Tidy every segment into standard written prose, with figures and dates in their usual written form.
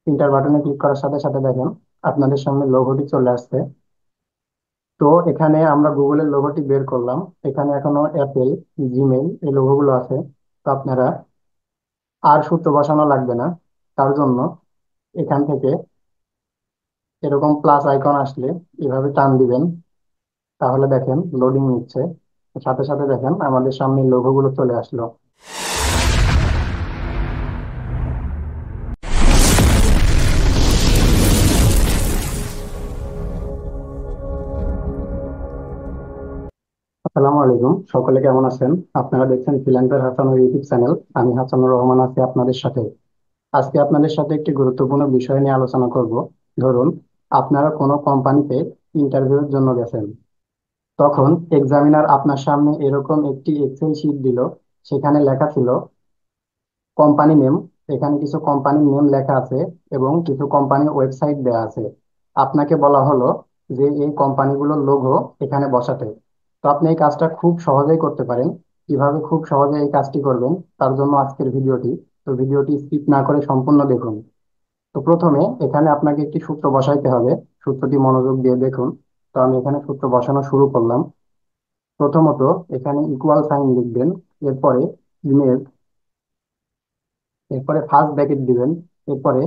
Inter বাটনে click করার সাথে সাথে দেখেন আপনাদের সামনে লোগোটি চলে আসছে। তো এখানে আমরা গুগলের লোগোটি বের করলাম। এখানে এখনো অ্যাপেল, জিমেইল এই লোগোগুলো আছে। তো আপনারা আর সূত্র বসানো লাগবে না। তার জন্য এখান থেকে এরকম প্লাস আইকন আসলে এভাবে টান দিবেন। তাহলে দেখেন লোডিং নিচ্ছে। সাথে সাথে দেখেন আমাদের সামনে লোগোগুলো চলে আসলো। আসসালামু আলাইকুম, সকলে কেমন আছেন? আপনারা দেখছেন ফ্রিল্যান্সার হাসানের ইউটিউব চ্যানেল। আমি হাসানুর রহমান আছি আপনাদের সাথে। আজকে আপনাদের সাথে একটি গুরুত্বপূর্ণ বিষয় নিয়ে আলোচনা করব। ধরুন, আপনারা কোনো কোম্পানিতে ইন্টারভিউর জন্য গেছেন। তখন এক্সামিনার আপনার সামনে এরকম একটি এক্সেল শিট দিল। সেখানে লেখা ছিল কোম্পানি নেম। এখানে কিছু কোম্পানির নেম লেখা আছে এবং কিছু কোম্পানির ওয়েবসাইট দেওয়া আছে। আপনাকে বলা হলো যে এই কোম্পানিগুলোর লোগো এখানে বসাতে। তো আপনি এই কাজটা খুব সহজেই করতে পারেন। কিভাবে খুব সহজে এই কাজটি করবেন তার জন্য আজকের ভিডিওটি। তো ভিডিওটি স্কিপ না করে সম্পূর্ণ দেখুন। তো প্রথমে এখানে আপনাকে একটি সূত্র বসাইতে হবে। সূত্রটি মনোযোগ দিয়ে দেখুন। তো আমি এখানে সূত্র বসানো শুরু করলাম। প্রথমত এখানে ইকুয়াল সাইন লিখবেন। এরপরে ইমেজ, এরপরে ফার্স্ট ব্র্যাকেট দিবেন। এরপরে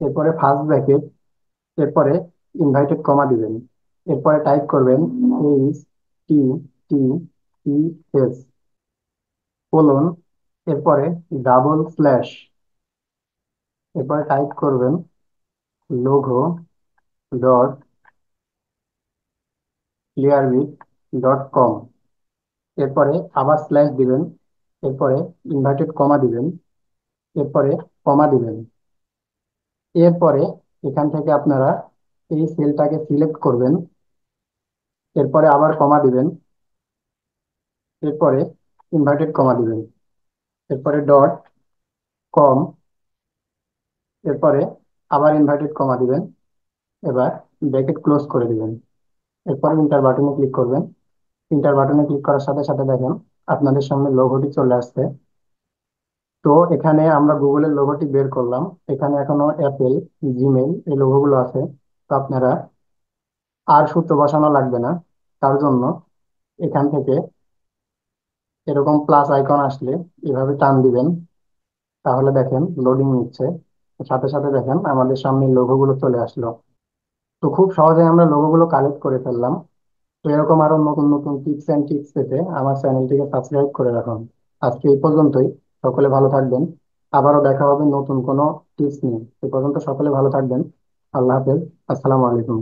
এরপরে ফার্স্ট ব্র্যাকেট, এরপরে ইনভাইটেড কমা দিবেন। এরপরে টাইপ করবেন HTTPS কোলন, এরপরে ডাবল স্ল্যাশ, এরপরে টাইপ করবেন লোগো ডট clearbit.com। এরপরে আবার স্ল্যাশ দিবেন। এরপরে ইনভার্টেড কমা দিবেন। এরপরে কমা দিবেন। এরপরে এখান থেকে আপনারা এই সেলটাকে সিলেক্ট করবেন। এরপরে আবার কমা দিবেন। এরপরে ইনভার্টেড কমা দিবেন। এরপরে ডট কম, এরপরে আবার ইনভার্টেড কমা দিবেন। এবার ব্র্যাকেট ক্লোজ করে দিবেন। এরপরে ইন্টার বাটনে ক্লিক করবেন। ইন্টার বাটনে ক্লিক করার সাথে সাথে দেখেন আপনাদের সামনে লোগোটি চলে আসছে। তো এখানে আমরা গুগলের লোগোটি বের করলাম। এখানে এখনো অ্যাপেল, জিমেইল এই লোগোগুলো আছে। তো আপনারা আর সূত্র বসানো লাগবে না। তার জন্য এখান থেকে এরকম প্লাস আইকন আসলে এভাবে টান দিবেন। তাহলে দেখেন লোডিং নিচ্ছে। সাথে সাথে দেখেন আমাদের সামনে লোগোগুলো চলে আসলো। তো খুব সহজে আমরা লোগোগুলো কালেক্ট করে ফেললাম। তো এরকম আরো নতুন নতুন টিপস এন্ড ট্রিক্স পেতে আমার চ্যানেলটিকে সাবস্ক্রাইব করে রাখুন। আজকে এই পর্যন্তই। সকলে ভালো থাকবেন। আবারও দেখা হবে নতুন কোনো টিপস নিয়ে। সে পর্যন্ত সকলে ভালো থাকবেন। আল্লাহ হাফেজ। আসসালামু আলাইকুম।